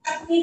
Halo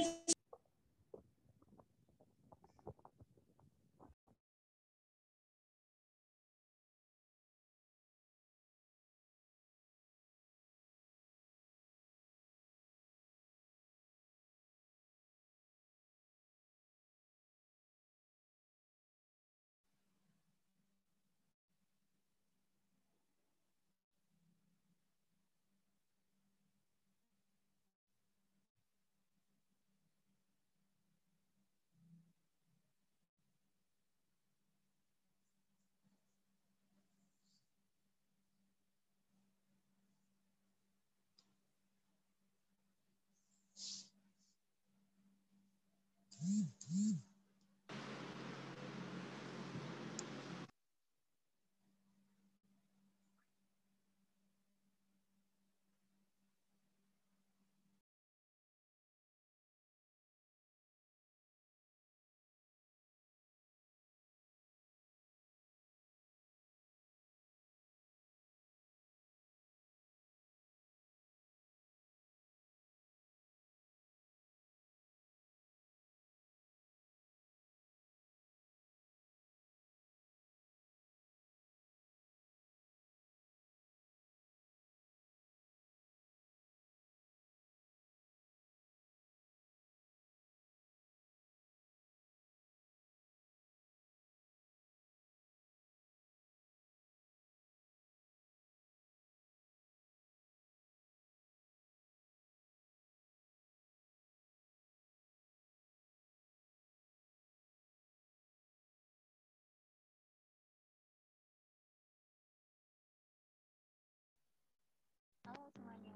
semuanya.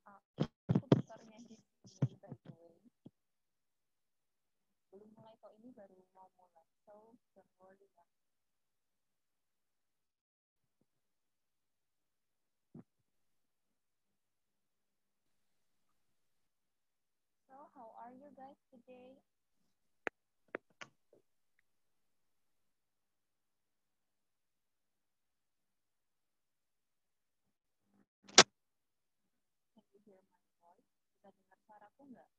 Aku tutornya di sini, by the way. Belum mulai kok, ini baru mau mulai. So, don't worry ya. So, how are you guys today? Can you hear my voice? Bisa dengar suaraku nggak?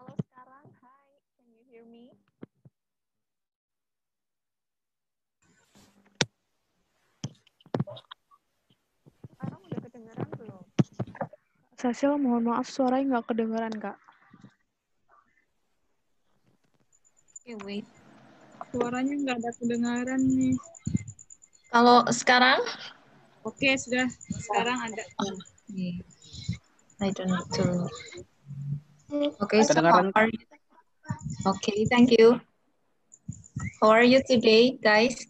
Halo sekarang, hi. Can you hear me? Sekarang udah kedengeran belum? Cecil, mohon maaf suaranya nggak kedengeran, Kak. Okay, wait. Suaranya nggak ada kedengaran nih. Kalau sekarang? Oke, sudah. Sekarang ada. I don't need to. Okay, so Kedengaran, how are you? Okay, thank you. How are you today, guys?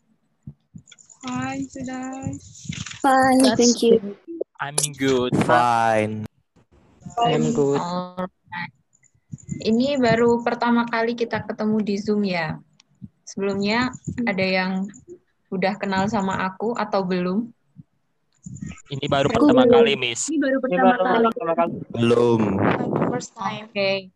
Hai, sudah. Fine, thank you. I'm good. Fine. I'm good. Alright. Ini baru pertama kali kita ketemu di Zoom ya. Sebelumnya ada yang udah kenal sama aku atau belum? Ini baru Aku pertama belum. kali, Miss. Ini baru pertama kali. Belum. First time. Oke.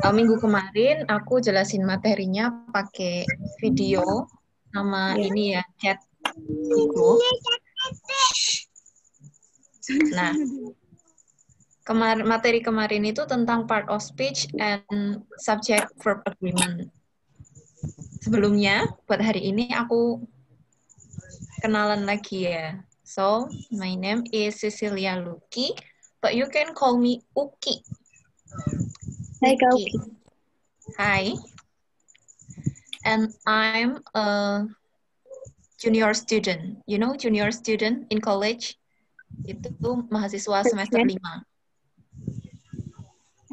Minggu kemarin aku jelasin materinya pakai video sama ini ya, chat di grup. Nah, materi kemarin itu tentang part of speech and subject verb agreement. Sebelumnya, buat hari ini aku kenalan lagi ya. So, my name is Cecilia Luki, but you can call me Uki. Hai Kak Uki. Hi. And I'm a junior student. You know junior student in college? Itu mahasiswa semester 5.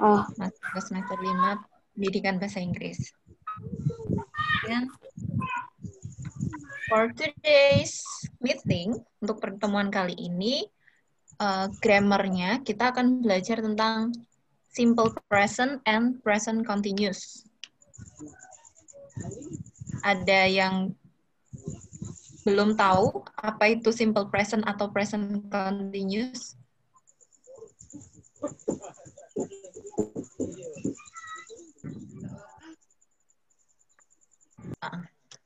Oh, Mahasiswa semester 5 pendidikan bahasa Inggris. And for today's meeting, untuk pertemuan kali ini, grammarnya kita akan belajar tentang simple present and present continuous. Ada yang belum tahu apa itu simple present atau present continuous?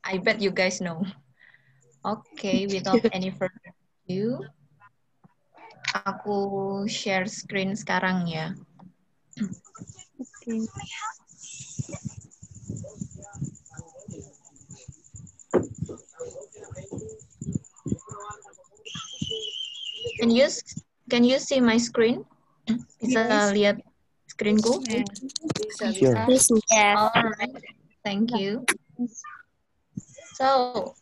I bet you guys know. Okay, without any further ado, aku share screen sekarang ya. Oke. Can you see my screen? Bisa lihat screenku? Sure. Yes, yes. Alright, thank you. So,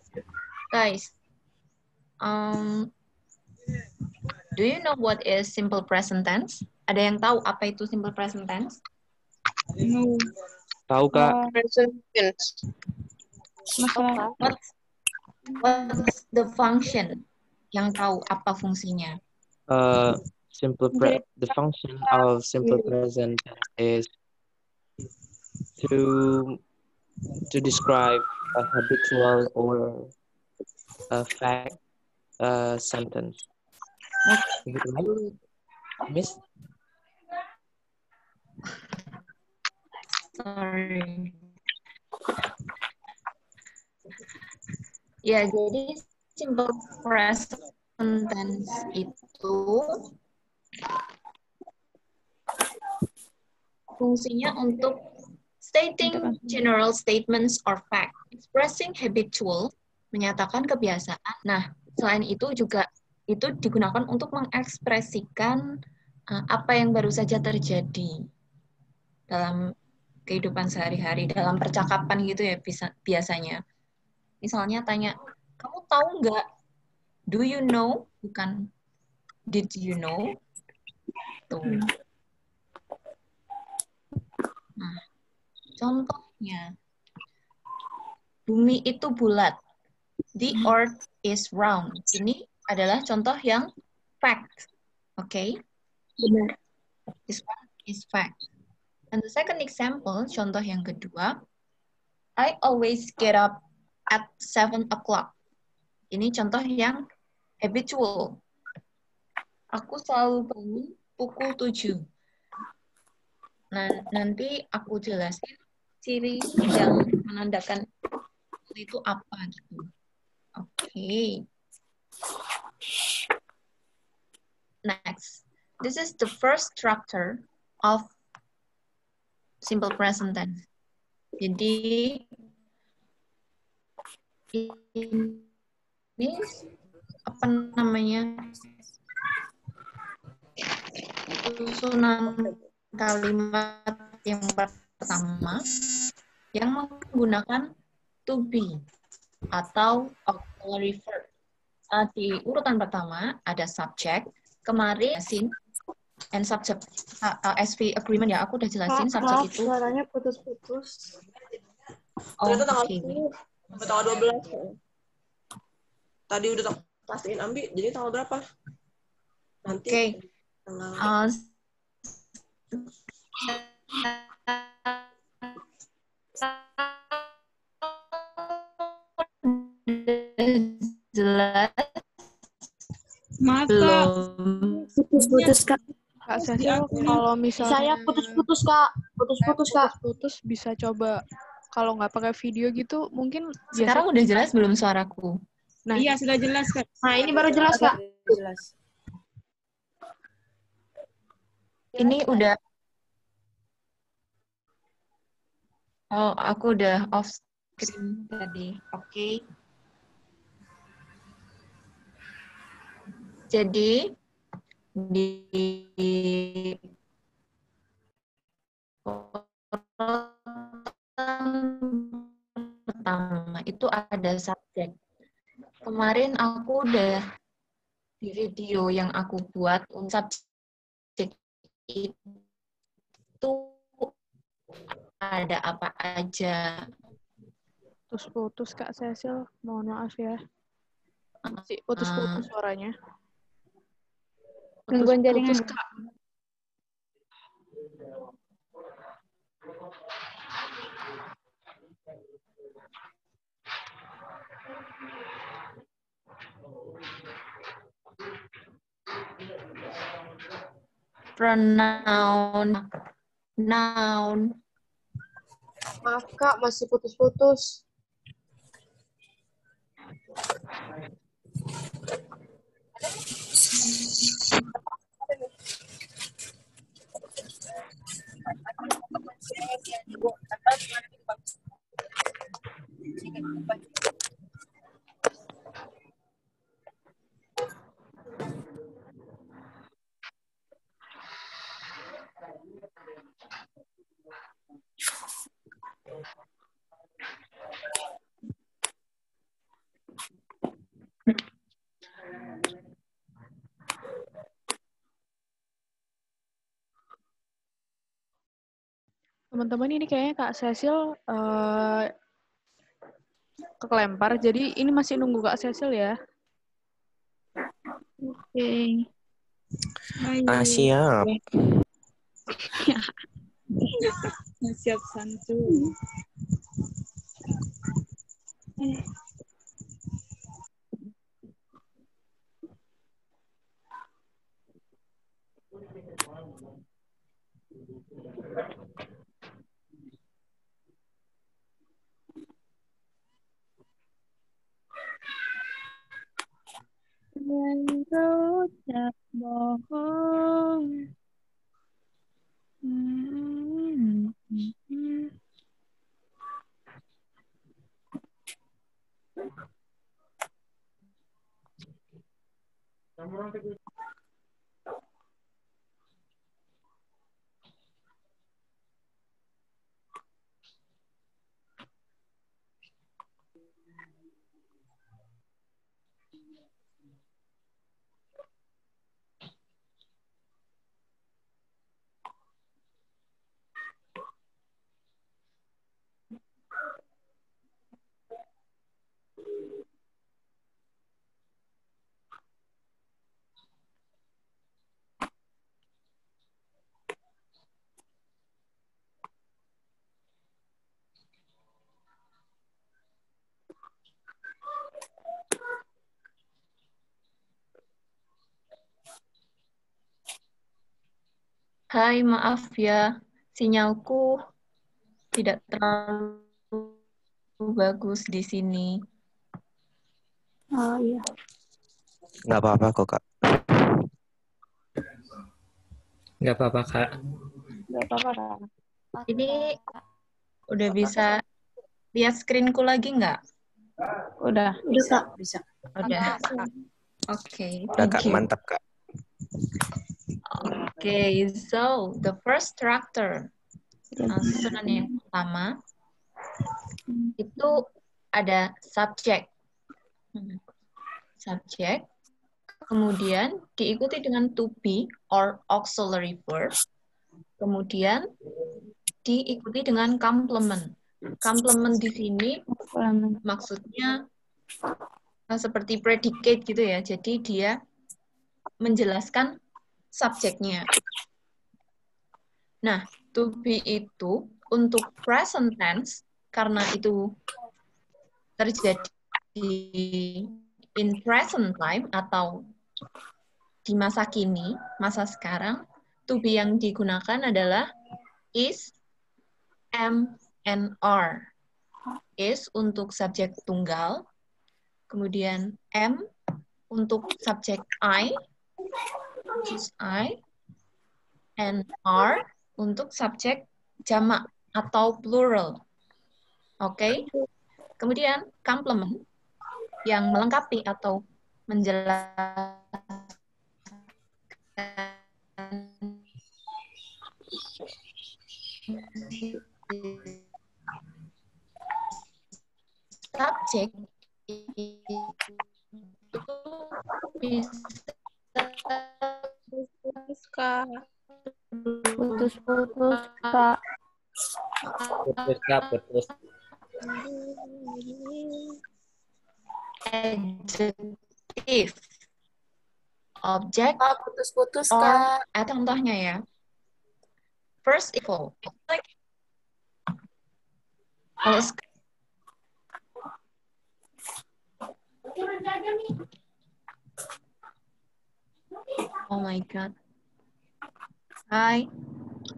guys, do you know what is simple present tense? Ada yang tahu apa itu simple present tense? No. Tahu Kak? Present tense. Masalah What's the function? Yang tahu apa fungsinya? The function of simple present is to describe a habitual or a fact sentence. Gitu kan? Miss? Sorry. Ya, jadi simple present tense itu fungsinya untuk stating general statements or fact, expressing habitual, menyatakan kebiasaan. Nah, selain itu juga itu digunakan untuk mengekspresikan apa yang baru saja terjadi dalam kehidupan sehari-hari, dalam percakapan gitu ya biasanya. Misalnya tanya, kamu tahu nggak? Do you know? Bukan did you know? Tuh. Nah, contohnya, bumi itu bulat. The earth is round. Ini adalah contoh yang fact. Okay? Benar. This one is fact. And the second example, contoh yang kedua, I always get up at 7 o'clock. Ini contoh yang habitual. Aku selalu bangun pukul 7. Nah, nanti aku jelasin ciri yang menandakan itu apa gitu. Oke. Next. This is the first structure of simple present tense. Jadi ini apa namanya? Susunan kalimat yang pertama yang menggunakan to be atau auxiliary verb. Di urutan pertama ada subject, kemarin sin and subject SV agreement ya, aku udah jelasin subject itu. Suaranya putus-putus. Oh, Ternyata tanggal okay. 10 sampai tanggal 12. Tadi udah pastiin Ambi, jadi tanggal berapa? Nanti Okay. tanggal jelas Masa belum? Putus-putus, Kak. Kak Cecil, kalau misalnya saya putus-putus, Kak. putus-putus bisa coba kalau nggak pakai video gitu mungkin Sekarang udah jelas belum suaraku? Nah, iya sudah jelas Kak. Nah, ini baru jelas, Kak. Jelas. Ini udah. Oh, aku udah off screen tadi. Oke. Jadi di pertama itu ada subjek. Kemarin aku udah di video yang aku buat untuk subjek itu ada apa aja. putus-putus Kak Cecil, mohon maaf ya. Putus-putus suaranya. Gangguan jaringan. Putus-putus Kak. pronoun, noun. Maaf Kak, masih putus-putus. Teman-teman, ini kayaknya Kak Cecil kelempar, jadi ini masih nunggu Kak Cecil ya. Oke. Ah, siap. Siap santu. Dan kau tak bohong. Hai, maaf ya, sinyalku tidak terlalu bagus di sini. Oh iya. Nggak apa-apa kok, Kak. Nggak apa-apa, Kak. Gak apa-apa Kak. Ini udah bisa lihat screenku lagi nggak? Udah. Udah Kak, bisa. Udah. Oke, Udah, thank Kak. you. Mantap, Kak. Okay, so the first structure, susunan yang pertama itu ada subject. Subject, kemudian diikuti dengan to be or auxiliary verb, kemudian diikuti dengan complement. Complement di sini maksudnya seperti predicate gitu ya, jadi dia menjelaskan subjeknya. Nah, to be itu untuk present tense, karena itu terjadi in present time atau di masa kini, masa sekarang, to be yang digunakan adalah is, am, and are. Is untuk subjek tunggal, kemudian am untuk subjek I, is I, and are untuk subjek jamak atau plural. Oke? Kemudian complement yang melengkapi atau menjelaskan subjek itu bisa Putus Kak. Putus-putus Kak. Putus, Kak, putus. adjective, object, Kak, putus-putus or Kak. contohnya ya. First equal. Kalau oh my god. Hi,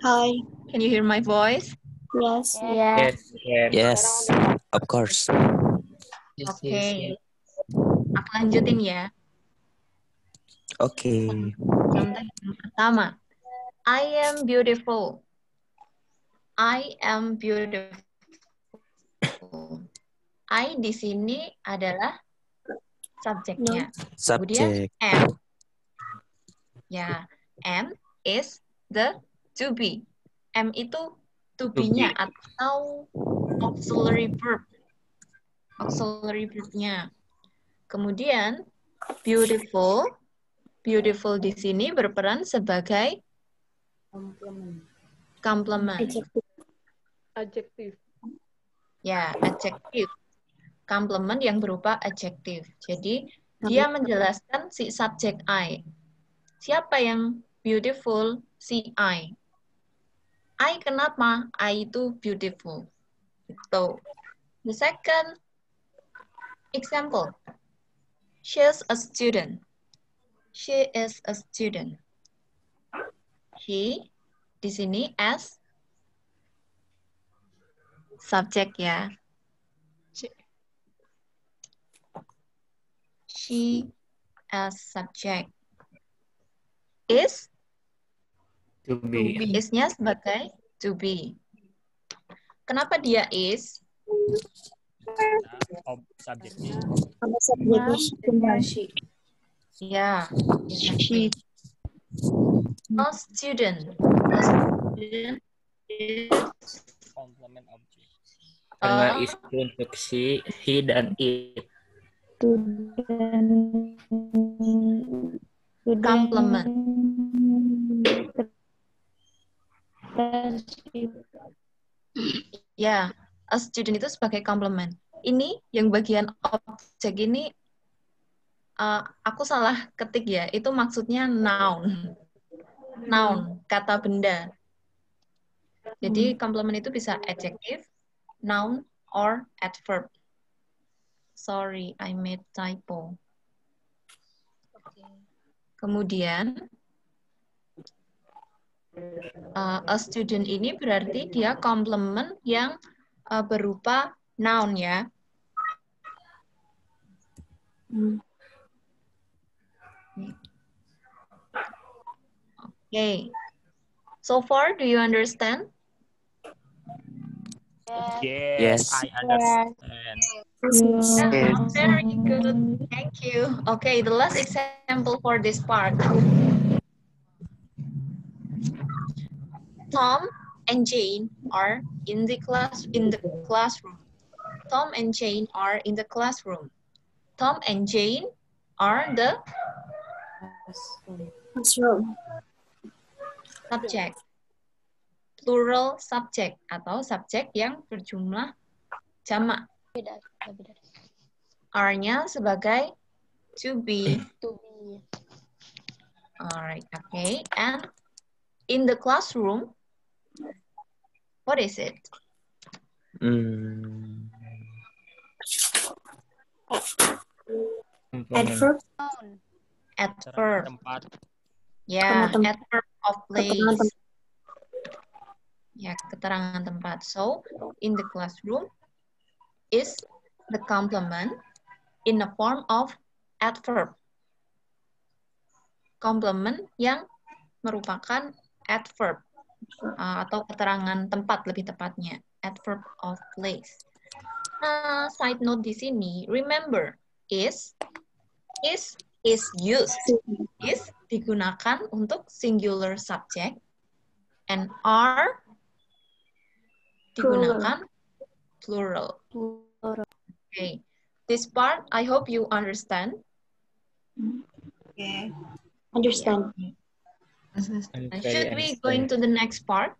Hi. can you hear my voice? Yes. Yes, can. Yes, of course. Yes, Oke, yes, yes. aku lanjutin ya. Oke. Contoh yang pertama, I am beautiful. I am beautiful. I di sini adalah subjeknya. Kemudian Subject. am. Ya, am is the to be. Am itu to be-nya atau auxiliary verb. Auxiliary verb-nya. Kemudian beautiful. Beautiful di sini berperan sebagai complement. Adjektif. Ya, adjektif. Complement yang berupa adjektif. Jadi, dia menjelaskan si subjek I. Siapa yang beautiful? Si I. I kenapa? I itu beautiful. So, the second example. She is a student. She is a student. She di sini as subjek ya. She as subject. Is To be. is-nya sebagai to be. Kenapa dia is? Subjeknya. Sama subjeknya she. Ya, She. a student. A student is Complement object. Karena a is untuk she, he, dan it. complement. Ya, a student itu sebagai complement. Ini yang bagian objek ini aku salah ketik ya. Itu maksudnya noun. Noun, kata benda. Jadi complement itu bisa adjective, noun, or adverb. Sorry, I made typo. Kemudian, a student ini berarti dia complement yang berupa noun ya. Okay. So far, do you understand? Yes. I understand. Yeah, very good. Thank you. Okay, the last example for this part. Tom and Jane are in the classroom. Tom and Jane are in the classroom. Tom and Jane are the Classroom. subject. Plural subject atau subjek yang berjumlah jamak. R-nya sebagai to be. Alright, okay. And in the classroom, what is it? Adverb. Adverb. Tempat. Ya, Tempat. adverb of Keterangan place. Ya, keterangan tempat. So, in the classroom is the complement in the form of adverb. Complement yang merupakan adverb atau keterangan tempat lebih tepatnya. Adverb of place. Nah, side note di sini, remember, is used. Is digunakan untuk singular subject and are digunakan plural. Okay. This part, I hope you understand. Okay. Understand. Should we go into the next part?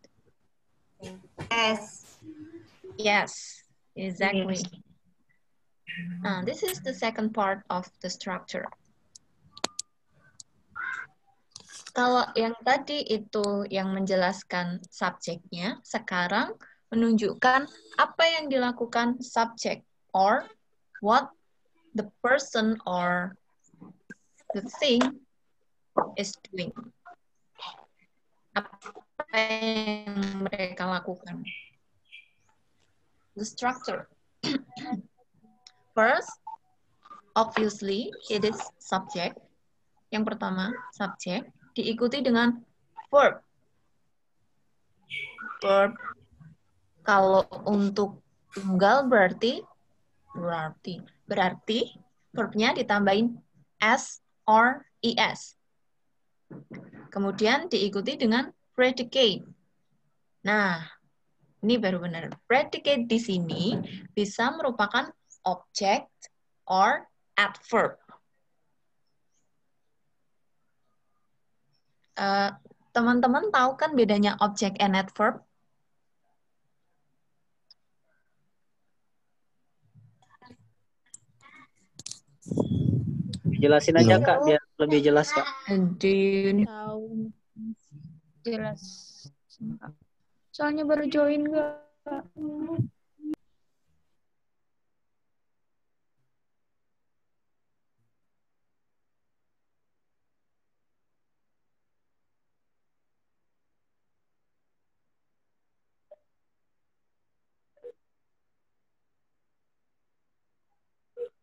Yes, exactly. This is the second part of the structure. Kalau yang tadi itu yang menjelaskan subjeknya, sekarang menunjukkan apa yang dilakukan subjek or what the person or the thing is doing. Apa yang mereka lakukan. The structure. First, obviously, it is subject. Yang pertama, subject, diikuti dengan verb. Verb. Kalau untuk tunggal berarti verbnya ditambahin s or es. Kemudian diikuti dengan predicate. Nah, ini baru benar. Predicate di sini bisa merupakan object or adverb. Teman-teman tahu kan bedanya object and adverb? Jelasin aja Kak, biar lebih jelas Kak. Tahu jelas. Soalnya baru join Kak.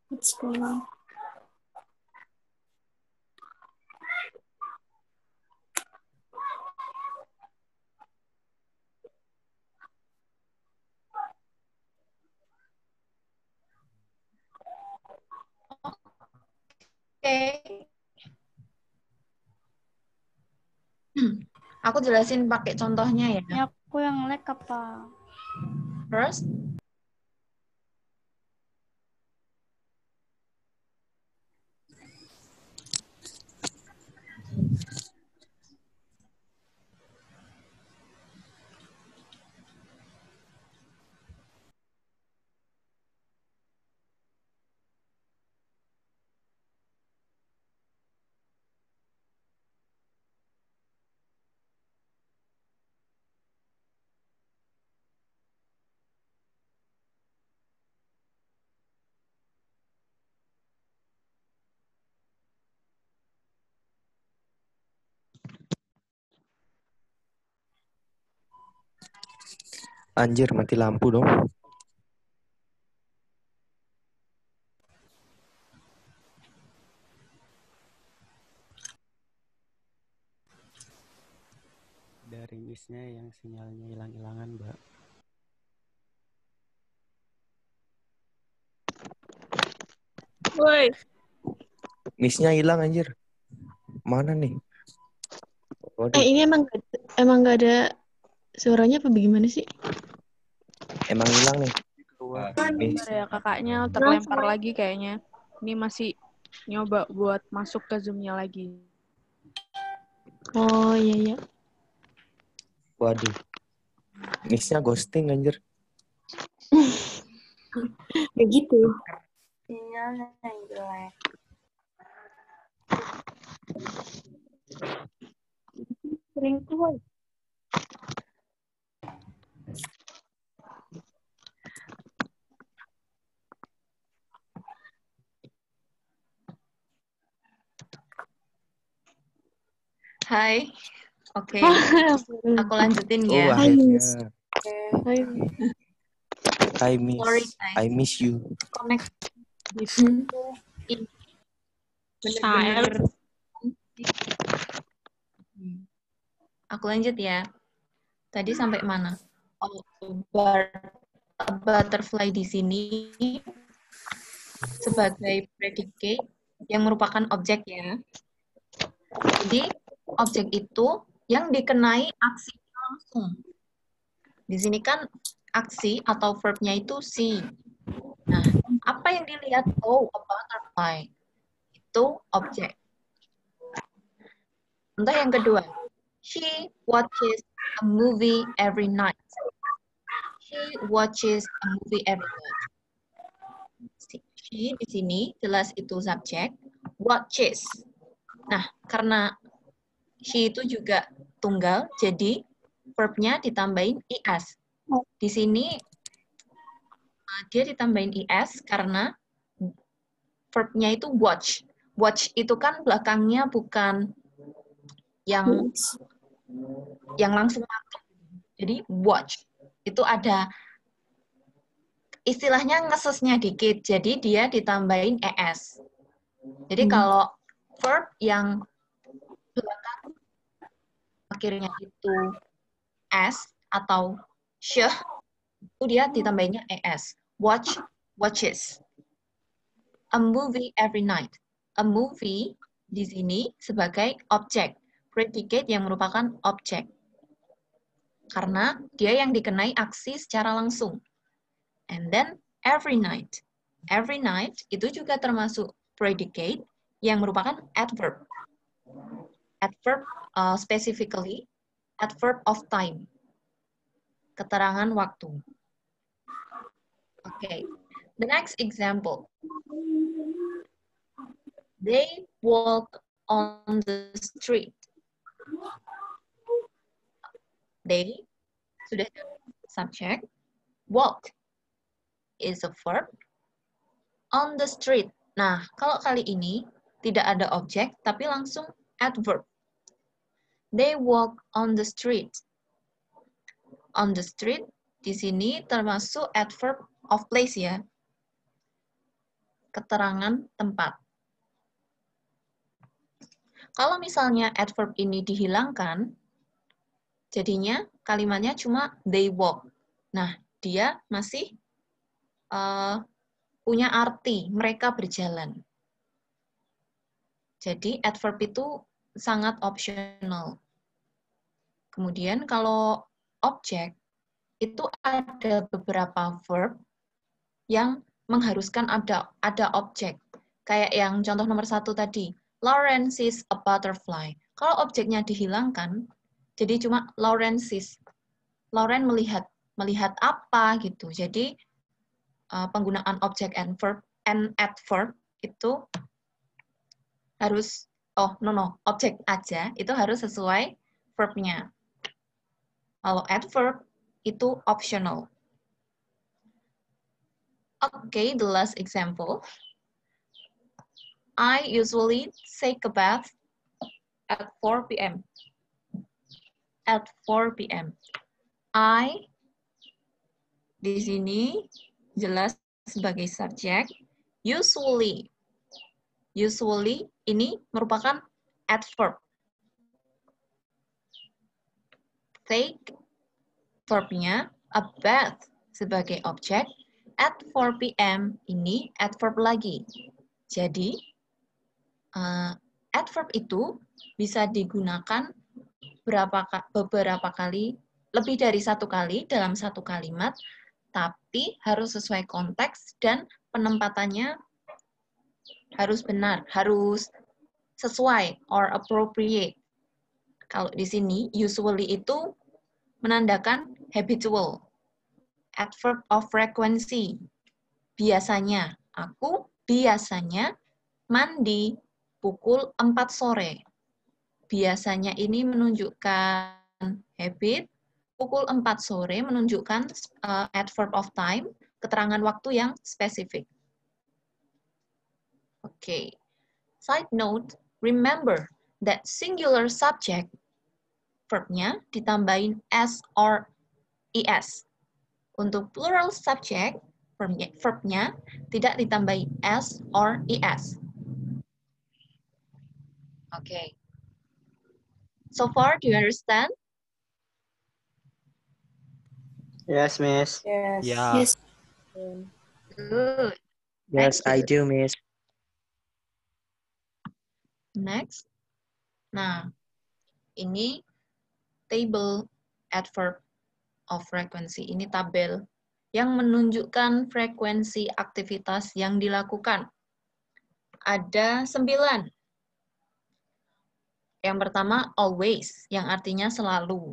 What's going on? Oke. Aku jelasin pakai contohnya ya. Ya aku yang lag apa? First, Anjir, mati lampu dong. Dari misnya yang sinyalnya hilang-hilangan, Mbak. Woi. Misnya hilang anjir. Mana nih? Waduh, Ini emang nggak ada suaranya apa bagaimana sih? emang hilang nih. Bentar ya, kakaknya terlempar lagi kayaknya. Ini masih nyoba buat masuk ke Zoom-nya lagi. Oh iya. Waduh. Misnya ghosting anjir. Begitu. Sinyalnya yang jelek. Sering tuh. hai. Oke. Aku lanjutin Oh, ya. akhirnya. Hai. Hi, Miss. Sorry, guys. I miss you. Connect. Bener-bener. Aku lanjut ya. Tadi sampai mana? Oh, butterfly di sini sebagai predicate yang merupakan objek ya. Jadi objek itu yang dikenai aksi langsung. Di sini kan aksi atau verbnya itu see. Nah, apa yang dilihat? Oh, a butterfly. Itu objek. Contoh yang kedua. She watches a movie every night. She watches a movie every night. She di sini jelas itu subjek. Watches. Nah, karena she itu juga tunggal, jadi verbnya ditambahin is. Di sini dia ditambahin is karena verbnya itu watch. Watch itu kan belakangnya bukan yang yang langsung masuk. Jadi watch itu ada istilahnya ngesesnya dikit, jadi dia ditambahin es. Jadi kalau verb yang belakang akhirnya itu s atau sh, itu dia ditambahinnya es. Watch, watches. A movie every night. A movie di sini sebagai objek, predicate yang merupakan objek. Karena dia yang dikenai aksi secara langsung. And then every night. Every night itu juga termasuk predicate yang merupakan adverb. Adverb specifically, adverb of time. Keterangan waktu. Okay. The next example. They walk on the street. They sudah subject. Walk is a verb. On the street. Nah, kalau kali ini tidak ada objek, tapi langsung adverb. They walk on the street. On the street, di sini termasuk adverb of place ya. Keterangan tempat. Kalau misalnya adverb ini dihilangkan, jadinya kalimatnya cuma they walk. Nah, dia masih punya arti, mereka berjalan. Jadi adverb itu sangat optional. Kemudian kalau objek, itu ada beberapa verb yang mengharuskan ada objek. Kayak yang contoh nomor 1 tadi, Lawrence is a butterfly. Kalau objeknya dihilangkan, jadi cuma Lawrence is. Lauren melihat apa gitu. Jadi penggunaan objek and verb and adverb itu harus objek aja itu harus sesuai verbnya. Kalau adverb itu optional. Okay, the last example. I usually take a bath at 4 p.m. At 4 p.m. I di sini jelas sebagai subjek. Usually. Usually ini merupakan adverb. Take verbnya, a bath sebagai objek. At 4 p.m. ini adverb lagi. Jadi adverb itu bisa digunakan beberapa kali, lebih dari satu kali dalam satu kalimat, tapi harus sesuai konteks dan penempatannya harus benar, harus sesuai or appropriate. Kalau di sini usually itu menandakan habitual, adverb of frequency. Biasanya, aku biasanya mandi pukul 4 sore. Biasanya ini menunjukkan habit, pukul 4 sore menunjukkan adverb of time, keterangan waktu yang spesifik. Okay. Side note, remember that singular subject, verbnya ditambahin s or es. Untuk plural subject, verbnya tidak ditambahin s or es. Okay. So far, do you understand? Yes, Miss. Yes. Yeah. Yes. Good. Yes, I do, Miss. Next. Nah, ini table adverb of frequency. Ini tabel yang menunjukkan frekuensi aktivitas yang dilakukan. Ada 9. Yang pertama, always, yang artinya selalu.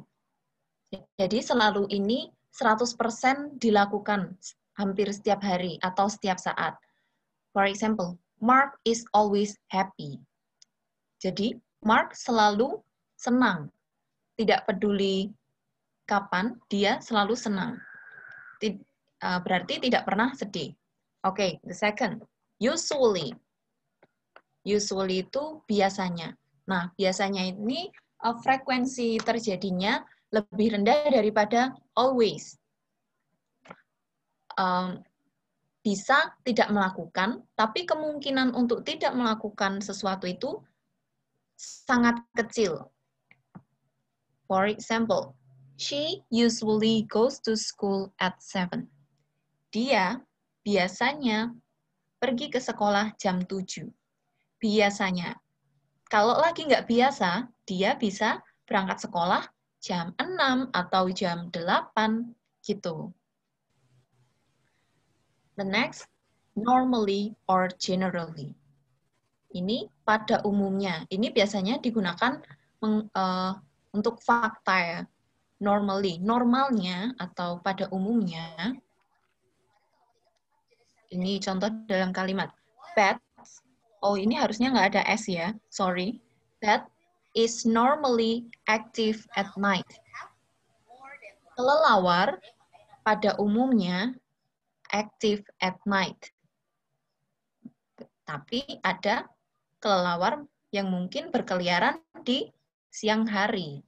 Jadi selalu ini 100% dilakukan hampir setiap hari atau setiap saat. For example, Mark is always happy. Jadi, Mark selalu senang. Tidak peduli kapan, dia selalu senang. Berarti tidak pernah sedih. Okay, the second, usually. Usually itu biasanya. Nah, biasanya ini frekuensi terjadinya lebih rendah daripada always. Bisa tidak melakukan, tapi kemungkinan untuk tidak melakukan sesuatu itu sangat kecil. For example, she usually goes to school at 7. Dia biasanya pergi ke sekolah jam 7. Biasanya. Kalau lagi nggak biasa, dia bisa berangkat sekolah jam 6 atau jam 8 gitu. The next, normally or generally. Ini pada umumnya. Ini biasanya digunakan untuk fakta ya. Normally, normalnya atau pada umumnya. Ini contoh dalam kalimat. Pat, oh ini harusnya nggak ada S ya, sorry. Pat is normally active at night. Kelelawar pada umumnya active at night. Tapi ada kelelawar yang mungkin berkeliaran di siang hari.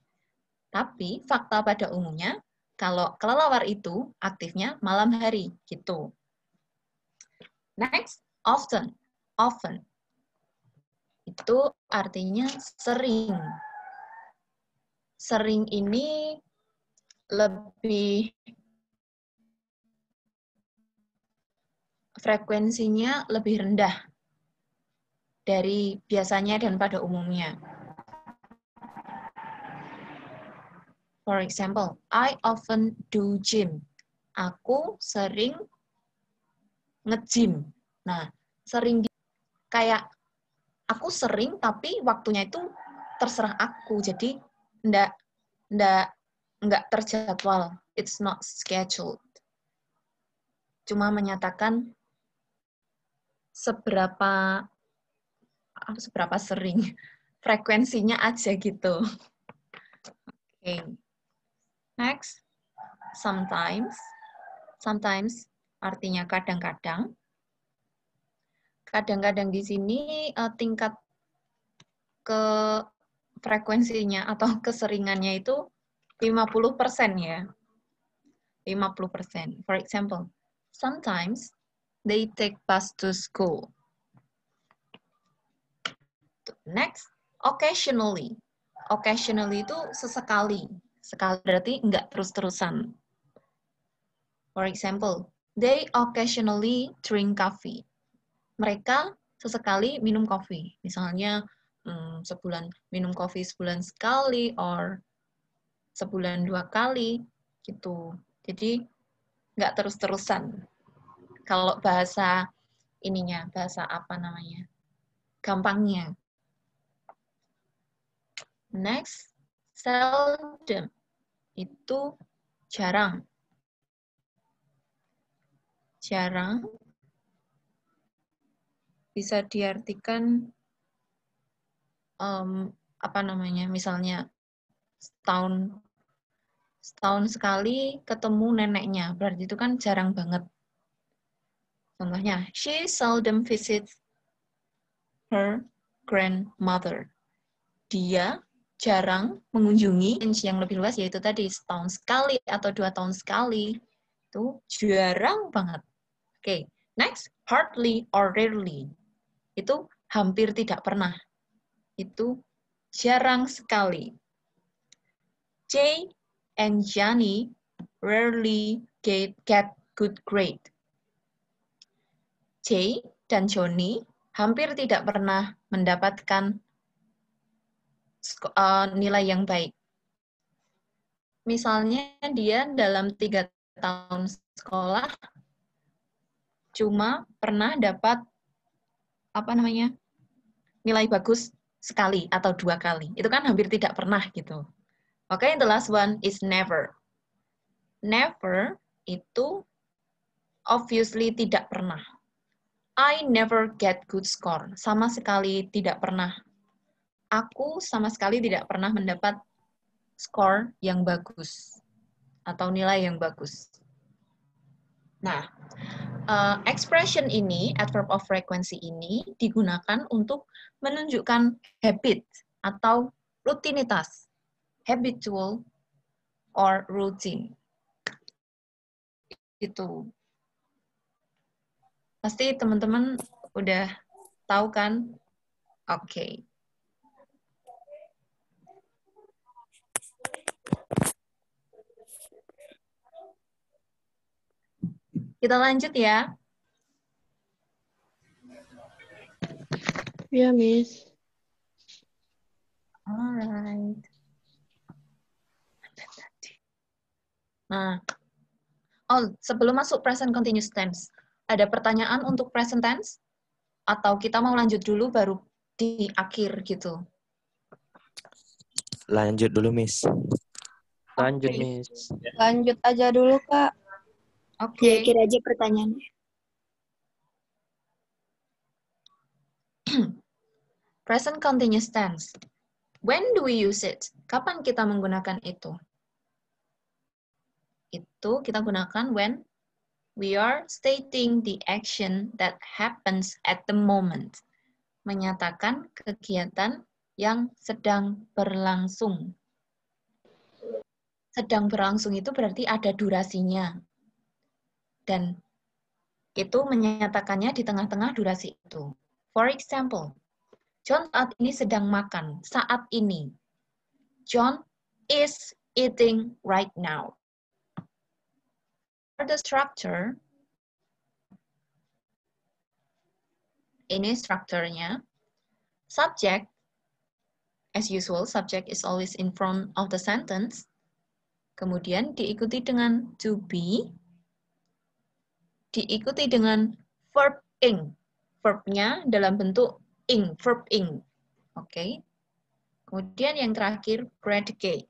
Tapi fakta pada umumnya, kalau kelelawar itu aktifnya malam hari, gitu. Next, often. Often. Itu artinya sering. Sering ini lebih frekuensinya lebih rendah dari biasanya dan pada umumnya. For example, I often do gym. Aku sering nge-gym. Nah, sering kayak aku sering tapi waktunya itu terserah aku. Jadi enggak terjadwal. It's not scheduled. Cuma menyatakan seberapa sering, frekuensinya aja gitu. Okay. Next, sometimes. Sometimes artinya kadang-kadang. Kadang-kadang di sini tingkat ke frekuensinya atau keseringannya itu 50% ya. 50%. For example, sometimes they take bus to school. Next, occasionally. Occasionally itu sesekali. Sekali berarti enggak terus-terusan. For example, they occasionally drink coffee. Mereka sesekali minum kopi. Misalnya sebulan minum kopi sebulan sekali or sebulan 2 kali gitu. Jadi enggak terus-terusan. Kalau bahasa ininya, bahasa apa namanya? Gampangnya. Next, seldom. Itu jarang. Jarang bisa diartikan apa namanya? Misalnya setahun sekali ketemu neneknya. Berarti itu kan jarang banget. Contohnya, she seldom visits her grandmother. Dia jarang mengunjungi yang lebih luas, yaitu tadi setahun sekali atau 2 tahun sekali. Itu jarang banget. Oke, next, hardly or rarely. Itu hampir tidak pernah. Itu jarang sekali. Jay and Johnny rarely get good grade. Jay dan Johnny hampir tidak pernah mendapatkan nilai yang baik. Misalnya dia dalam 3 tahun sekolah cuma pernah dapat nilai bagus sekali atau 2 kali. Itu kan hampir tidak pernah gitu. Oke, the last one is never. Never itu obviously tidak pernah. I never get good score. Sama sekali tidak pernah. Aku sama sekali tidak pernah mendapat skor yang bagus atau nilai yang bagus. Nah, expression ini, adverb of frequency ini digunakan untuk menunjukkan habit atau rutinitas. habitual, or routine. Itu. Pasti teman-teman udah tahu kan? Oke. Kita lanjut ya. Ya, Miss. Alright. Nah, sebelum masuk present continuous tense, ada pertanyaan untuk present tense? Atau kita mau lanjut dulu baru di akhir gitu? Lanjut dulu, Miss. Lanjut, Oke. Miss. Lanjut aja dulu, Kak. Oke. Kira aja pertanyaannya. Present continuous tense. When do we use it? Kapan kita menggunakan itu? Itu kita gunakan when we are stating the action that happens at the moment. Menyatakan kegiatan yang sedang berlangsung. Sedang berlangsung itu berarti ada durasinya. Dan itu menyatakannya di tengah-tengah durasi itu. For example, John saat ini sedang makan. Saat ini. John is eating right now. For the structure, ini strukturnya. Subject, as usual, subject is always in front of the sentence. Kemudian diikuti dengan to be, diikuti dengan verb ing. Verbnya dalam bentuk ing, verb ing. Oke. Kemudian yang terakhir, predicate.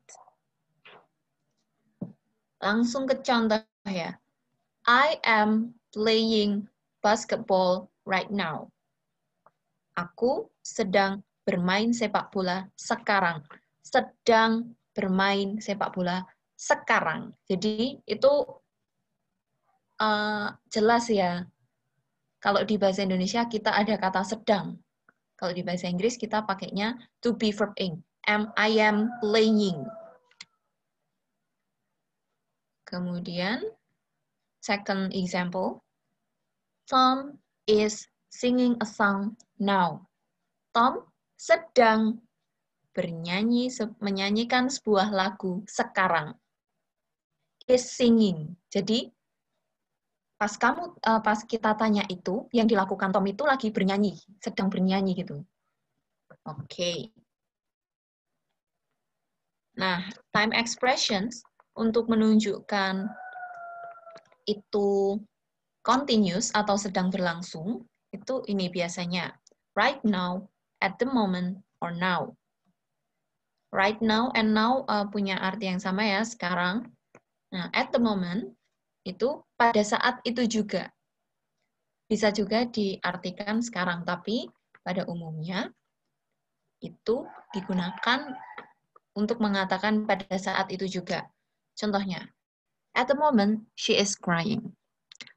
Langsung ke contoh ya. I am playing basketball right now. Aku sedang bermain sepak bola sekarang. Sedang bermain sepak bola sekarang. Jadi itu jelas ya. Kalau di bahasa Indonesia kita ada kata sedang. Kalau di bahasa Inggris kita pakainya to be verb ing. I am playing. Kemudian second example. Tom is singing a song now. Tom sedang menyanyikan sebuah lagu sekarang. Is singing. Jadi pas kita tanya itu, yang dilakukan Tom itu lagi bernyanyi, sedang bernyanyi gitu. Oke. Nah, time expressions untuk menunjukkan itu continuous atau sedang berlangsung, itu ini biasanya. Right now, at the moment, or now. Right now and now punya arti yang sama ya, sekarang. Nah, at the moment, itu pada saat itu juga. Bisa juga diartikan sekarang, tapi pada umumnya itu digunakan untuk mengatakan pada saat itu juga. Contohnya, at the moment, she is crying.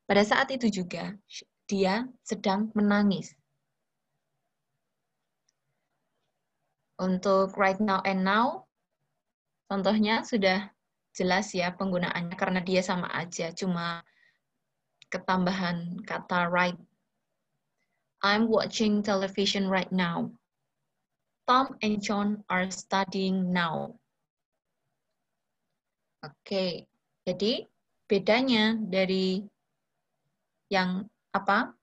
Pada saat itu juga, dia sedang menangis. Untuk right now and now, contohnya sudah jelas ya penggunaannya karena dia sama aja, cuma ketambahan kata right. I'm watching television right now. Tom and John are studying now. Oke, jadi bedanya dari yang apa?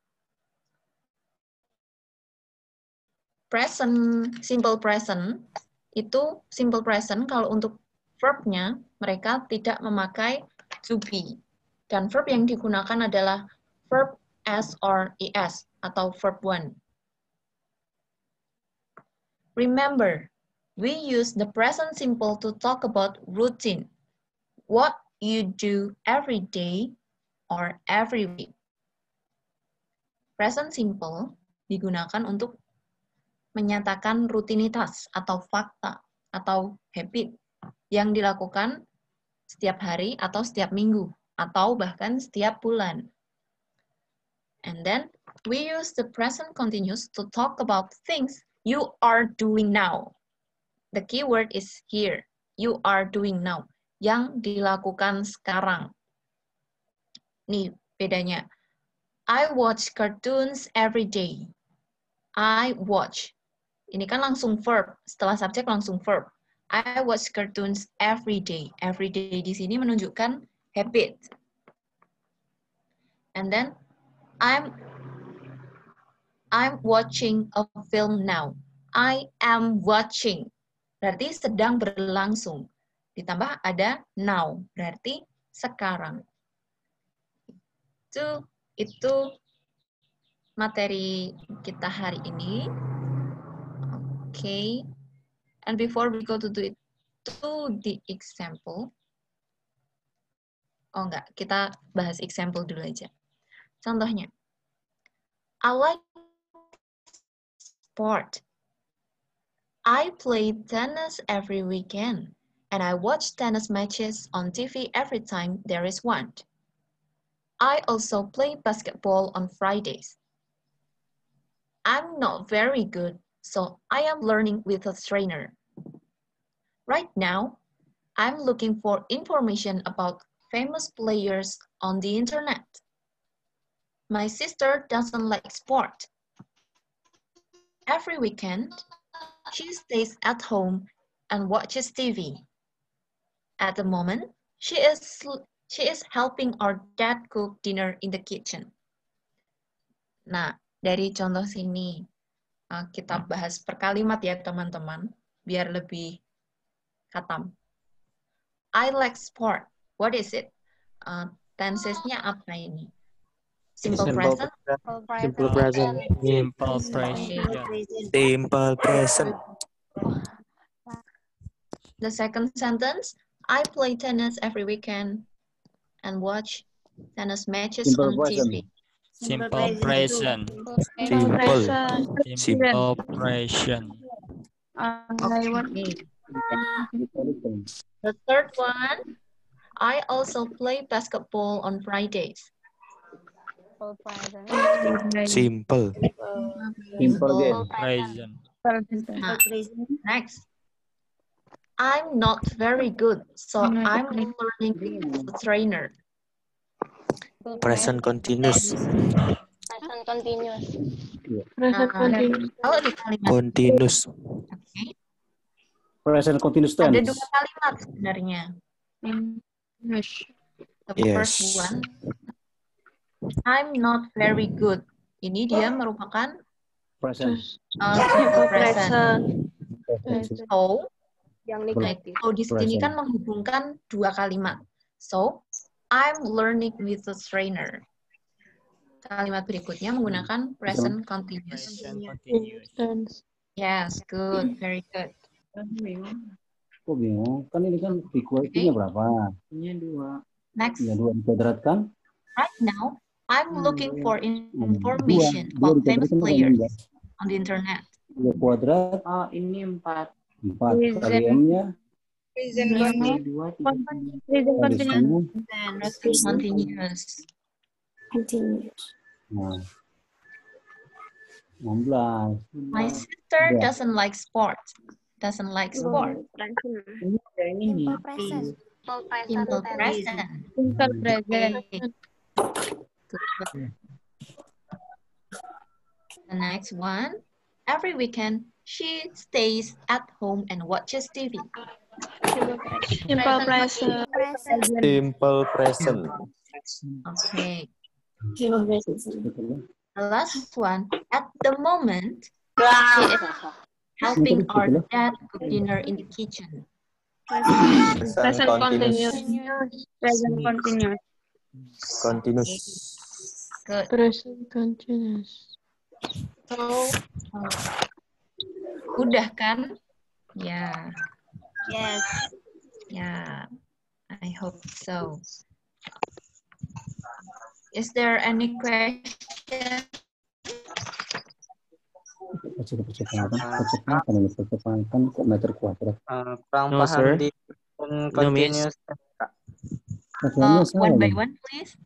Present, simple present, itu simple present kalau untuk verbnya mereka tidak memakai to be. Dan verb yang digunakan adalah verb s or es atau verb one. Remember, we use the present simple to talk about routine. What you do every day or every week. Present simple digunakan untuk menyatakan rutinitas atau fakta atau habit yang dilakukan setiap hari atau setiap minggu atau bahkan setiap bulan. And then we use the present continuous to talk about things you are doing now. The key word is here, you are doing now. Yang dilakukan sekarang. Nih bedanya. I watch cartoons every day. I watch. Ini kan langsung verb. Setelah subjek langsung verb. I watch cartoons every day. Every day di sini menunjukkan habit. And then I'm watching a film now. I am watching. Berarti sedang berlangsung. Ditambah ada now. Berarti sekarang. Itu materi kita hari ini. Okay. And before we go to the example. Oh enggak, kita bahas example dulu aja. Contohnya. I like sport. I play tennis every weekend, and I watch tennis matches on TV every time there is one. I also play basketball on Fridays. I'm not very good, so I am learning with a trainer. Right now, I'm looking for information about famous players on the internet. My sister doesn't like sport. Every weekend, she stays at home and watches TV. At the moment, she is helping our dad cook dinner in the kitchen. Nah, dari contoh sini, kita bahas per kalimat ya teman-teman, biar lebih khatam. I like sport. What is it? Tensesnya apa ini? Simple present. Simple present. Simple present. Simple present. The second sentence, I play tennis every weekend and watch tennis matches on TV. Simple present. Simple present. Okay. The third one, I also play basketball on Fridays. Simple. Present. Next. I'm not very good, so I'm learning with a trainer. Present continuous. Present continuous. Kalau di kalimat Continuous. okay, Present continuous ada tense. dua kalimat sebenarnya. The first Yes. one, I'm not very good. Ini dia merupakan Present. simple present. So, Yang negatif. so di sini kan menghubungkan dua kalimat. So, I'm learning with a trainer. Kalimat berikutnya menggunakan present continuous. Yes, good, very good. Kok bingung? Kan ini kan equality-nya berapa? Next. Ya, 2 dikuadratkan. Right now, I'm looking for information about famous players on the internet. 2 kuadrat. Oh, ini 4. 4 kali M-nya. Present continuous. Nah. 16. My sister doesn't like sports. Doesn't like sport. Simple present. Simple present. Simple present. The next one. Every weekend, she stays at home and watches TV. Simple present. Simple present. Okay. Simple present. The last one. At the moment, she is helping our dad cook dinner in the kitchen. Present continuous. Present continuous. Continuous. Good. Present continuous. So, udah kan? Ya. Yes. Ya. I hope so. Is there any question? Percepatan kok meter kuadrat. Kurang No, paham sir. di No, miss. continuous. One by one, please.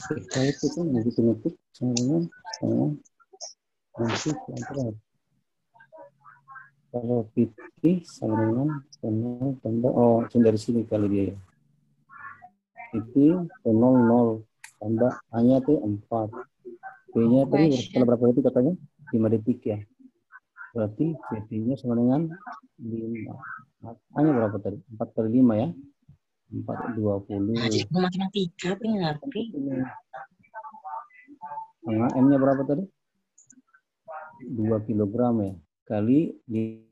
Kita itu kan ngetik sebenarnya setengah nanti yang terakhir. Kalau PT sama dengan setengah tambah dari sini kali dia ya. PT 00 tambah A-nya itu 4. B-nya tadi setelah berapa detik katanya? 5 detik ya. Berarti PT-nya sama dengan 5. A-nya berapa tadi? 4 kali 5 ya. 4, 20. Matematika berarti. Setengah M-nya berapa tadi? 2 kilogram ya. Kali 5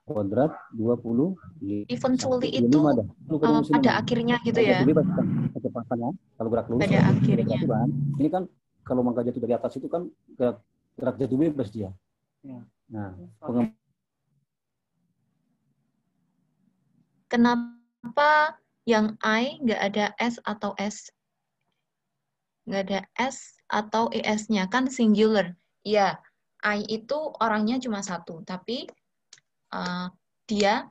kuadrat 20. Eventually itu pada akhirnya gitu ya. Bebas kan kecepatannya kalau gerak lurus. Pada akhirnya. Kan. Ini kan kalau mangga jatuh dari atas itu kan gerak jatuh bebas dia. Nah, kenapa yang I nggak ada S atau S? Nggak ada S atau ES-nya, kan singular. Ya, I itu orangnya cuma satu, tapi dia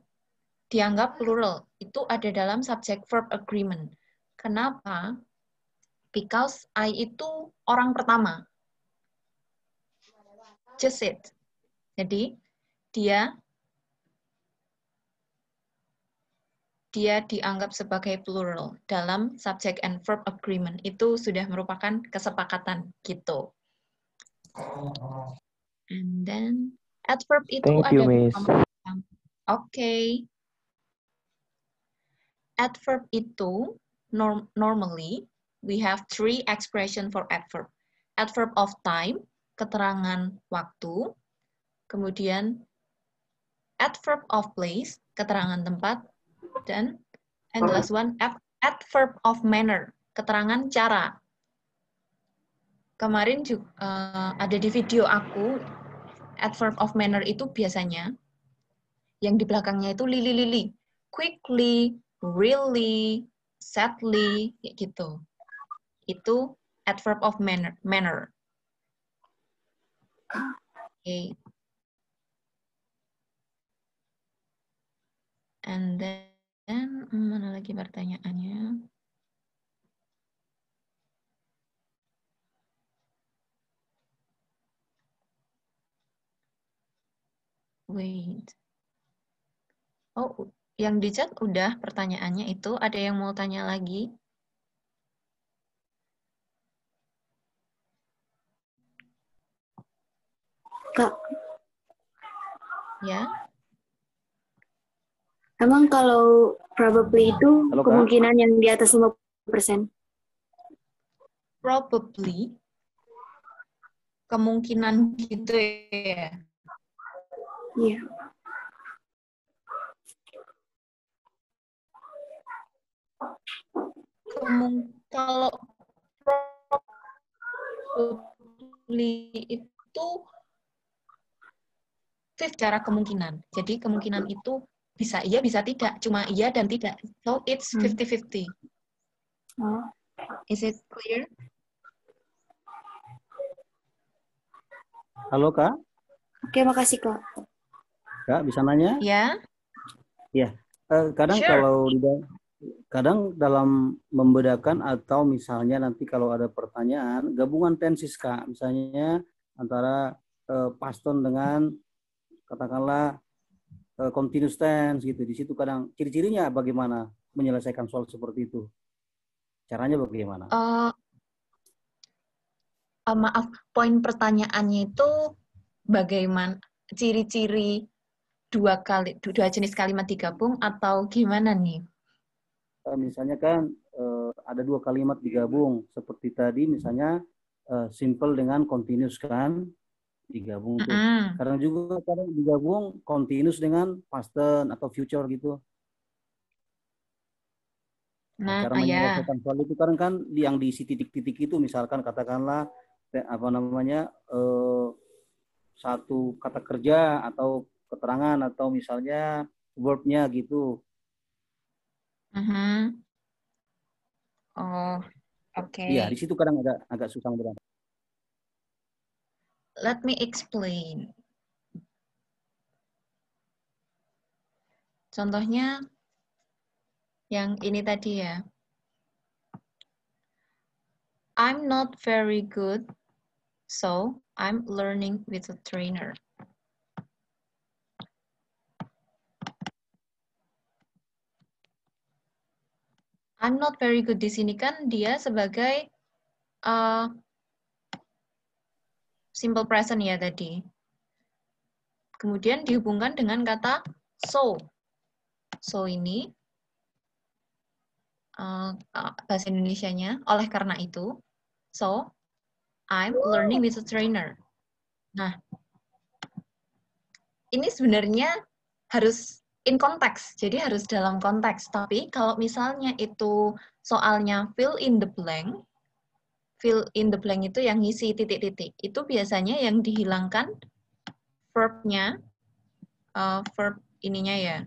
dianggap plural. Itu ada dalam subject-verb agreement. Kenapa? Because I itu orang pertama. Just it. Jadi, dia dianggap sebagai plural dalam subject and verb agreement. Itu sudah merupakan kesepakatan gitu. And then adverb itu Thank you, Miss. Oke. Adverb itu normally we have 3 expression for adverb. Adverb of time, keterangan waktu. Kemudian adverb of place, keterangan tempat. Dan and the last one, adverb of manner, keterangan cara. Kemarin juga ada di video aku, adverb of manner itu biasanya yang di belakangnya itu lili-lili. Quickly, really, sadly, kayak gitu. Itu adverb of manner. Okay. And then mana lagi pertanyaannya? Wait. Oh, yang di chat udah pertanyaannya itu. Ada yang mau tanya lagi? Kak. Ya. Emang kalau probably itu kemungkinan yang di atas 50%? Probably. Kemungkinan gitu ya. Iya. Kalau probably itu secara kemungkinan. Jadi kemungkinan itu bisa iya, bisa tidak. Cuma iya dan tidak. So, it's 50-50. Oh. Is it clear? Halo, Kak. Oke, makasih, Kak. Kak, bisa nanya? Ya. Ya. Kadang kadang dalam membedakan atau misalnya nanti kalau ada pertanyaan, gabungan tenses, Kak. Misalnya antara past tense dengan katakanlah continuous tense gitu. Di situ kadang ciri-cirinya bagaimana menyelesaikan soal seperti itu? Caranya bagaimana? Maaf, poin pertanyaannya itu bagaimana ciri-ciri dua jenis kalimat digabung atau gimana nih? Misalnya kan ada 2 kalimat digabung seperti tadi misalnya simple dengan continuous kan digabung tuh. Kadang juga digabung continuous dengan past tense atau future gitu. Nah, cara menyelesaikan soal itu kan yang diisi titik-titik itu misalkan katakanlah apa namanya satu kata kerja atau keterangan atau misalnya verb-nya gitu. Oh, oke. Iya, di situ kadang agak susah berat. Let me explain. Contohnya, Yang ini tadi ya. I'm not very good, so I'm learning with a trainer. I'm not very good di sini kan dia sebagai simple present ya tadi. Kemudian dihubungkan dengan kata so. So ini bahasa Indonesianya oleh karena itu. So, I'm learning with a trainer. Nah, ini sebenarnya harus in konteks, jadi harus dalam konteks. Tapi kalau misalnya itu soalnya fill in the blank itu yang ngisi titik-titik. Itu biasanya yang dihilangkan verb-nya, verb ininya ya.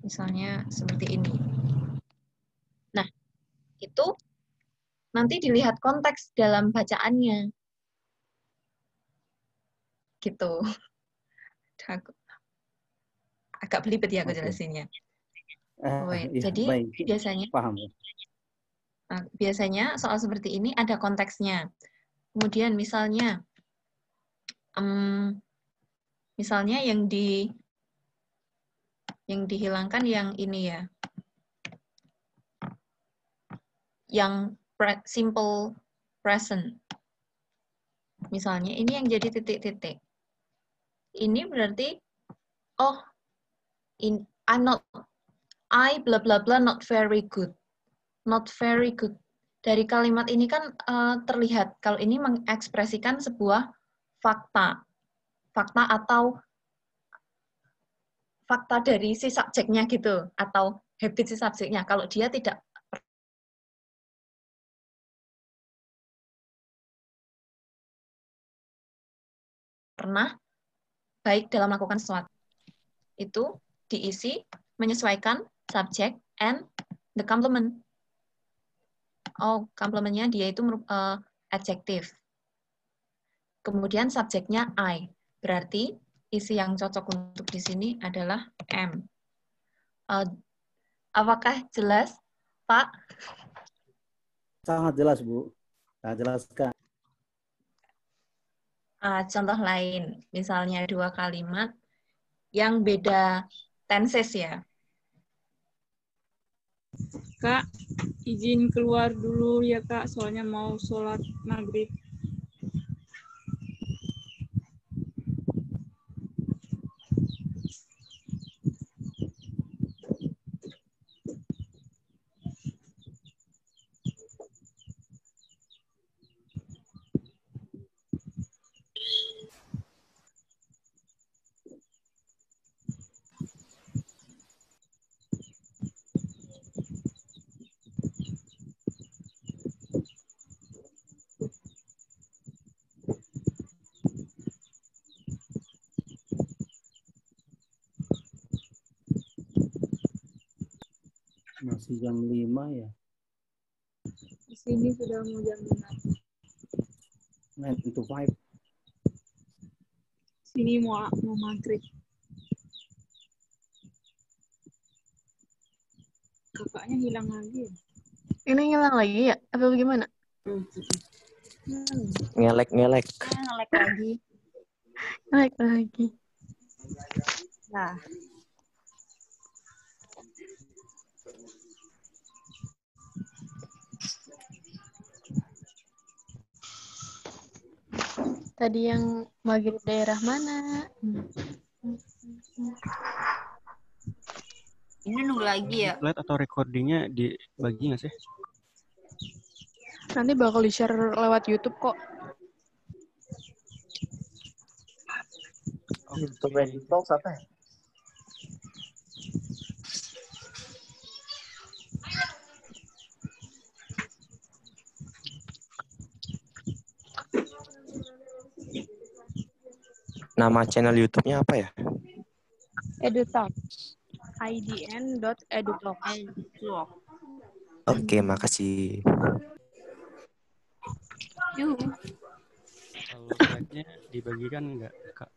Misalnya seperti ini. Nah, itu nanti dilihat konteks dalam bacaannya. Gitu. Agak belibet ya aku jelasinnya. Ya, Jadi baik. biasanya Paham. Biasanya soal seperti ini ada konteksnya. Kemudian misalnya yang dihilangkan yang ini ya. Yang simple present. Misalnya ini yang jadi titik-titik. Ini berarti I bla bla bla not very good. Not very good. Dari kalimat ini kan terlihat kalau ini mengekspresikan sebuah fakta. Fakta atau fakta dari si subjeknya gitu atau habit si subjeknya. Kalau dia tidak pernah baik dalam melakukan sesuatu. Itu diisi menyesuaikan subject and the complement. Complementnya dia itu adjektif. Kemudian subjeknya I. Berarti isi yang cocok untuk di sini adalah am. Apakah jelas, Pak? Sangat jelas, Bu. Sangat jelaskan. Contoh lain, misalnya dua kalimat yang beda tenses ya. Kak, izin keluar dulu ya Kak, soalnya mau sholat maghrib. Masih jam 5 ya? Di sini sudah mau jam 6. 9 to 5. Sini mau maghrib. Kakaknya hilang lagi ya? Ini hilang lagi ya? Apa bagaimana? Ngelek. Ngelek lagi. Ngelek lagi. Nah. Tadi yang maghrib daerah mana? Ini nunggu lagi ya? Slide atau recordingnya dibagi nggak sih? Nanti bakal di-share lewat YouTube kok. YouTube Talks apa ya? Nama channel YouTube-nya apa ya? EduTalk. idn.edutalk. Oke, makasih. Kalau slide-nya dibagikan nggak, Kak?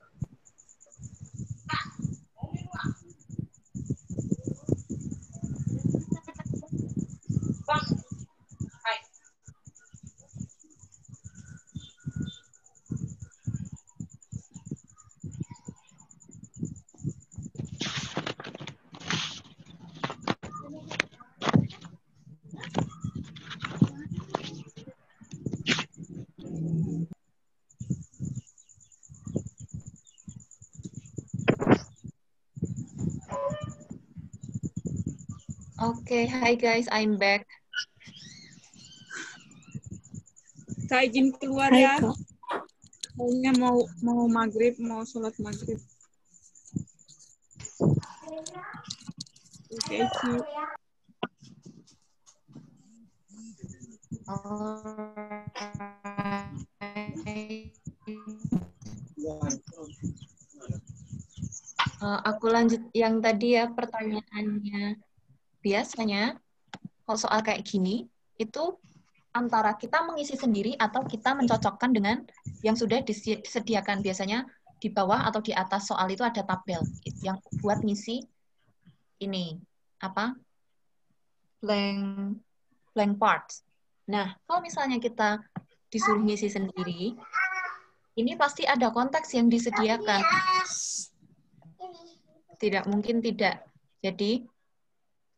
Okay, hi guys, I'm back. Kak izin keluar Hai, ya. Kak. Maunya mau maghrib, mau sholat maghrib. Oke, see you. Aku lanjut yang tadi ya pertanyaannya. Biasanya kalau soal kayak gini itu antara kita mengisi sendiri atau kita mencocokkan dengan yang sudah disediakan. Biasanya di bawah atau di atas soal itu ada tabel yang buat ngisi ini apa blank parts. Nah, kalau misalnya kita disuruh ngisi sendiri, ini pasti ada konteks yang disediakan. Tidak mungkin tidak. Jadi,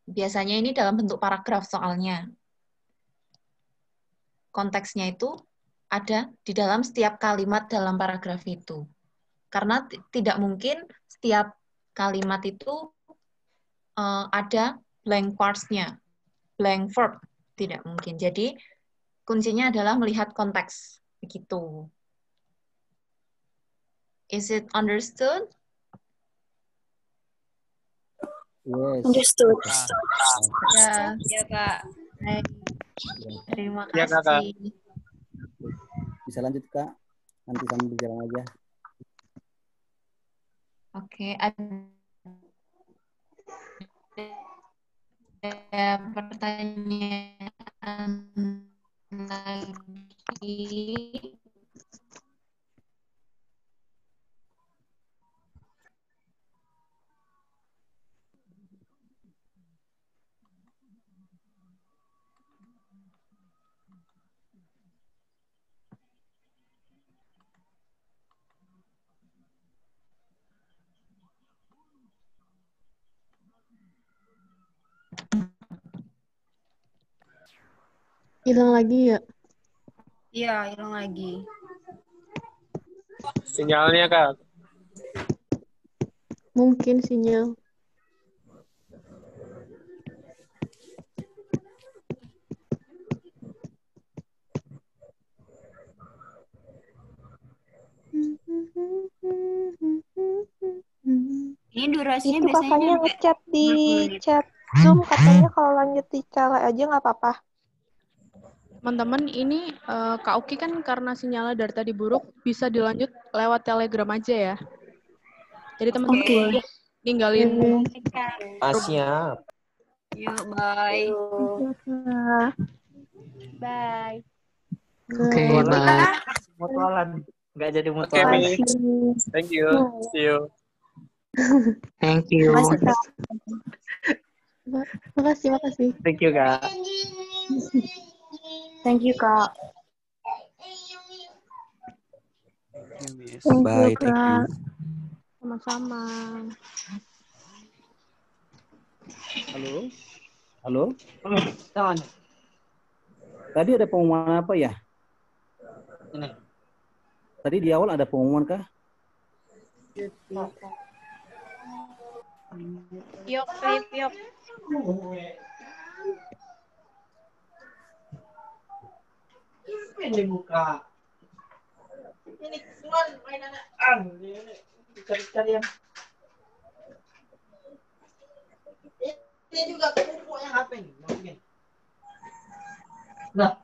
biasanya ini dalam bentuk paragraf soalnya. Konteksnya itu ada di dalam setiap kalimat dalam paragraf itu. Karena tidak mungkin setiap kalimat itu ada blank parts-nya, blank verb. Tidak mungkin. Jadi, kuncinya adalah melihat konteks. Begitu. Is it understood? Yes. Understood. Ya, Ya, Kak. baik. Terima Ya, Kakak. kasih. Bisa lanjut, Kak. Nanti sambil berjalan aja. Oke, ada pertanyaan lagi. Hilang lagi ya? Iya, hilang lagi. Sinyalnya, Kak. Mungkin sinyal. Ini durasinya Itu biasanya kakaknya nyampe ngechat di 20 menit. chat Zoom, katanya kalau lanjut di cale aja nggak apa-apa. Teman-teman, ini Kak Uki kan karena sinyalnya dari tadi buruk, bisa dilanjut lewat Telegram aja ya. Jadi teman-teman boleh ninggalin Siap. Yuk, bye. Bye. Oke, bye. Mutualan. Nggak jadi Oke, mutualan. Miss. Thank you. See you. Thank you. Makasih, Kak. Makasih. Thank you, Kak. Thank you, Kak. Bye, thank you. sama-sama. Halo? Halo? Tadi ada pengumuman apa ya? Ini. Tadi di awal ada pengumuman kah? Yuk, Philip, yuk. Ini buka. Ini cuman mainan ini cari-carian. Ini juga kumpul yang HP ini. Nah,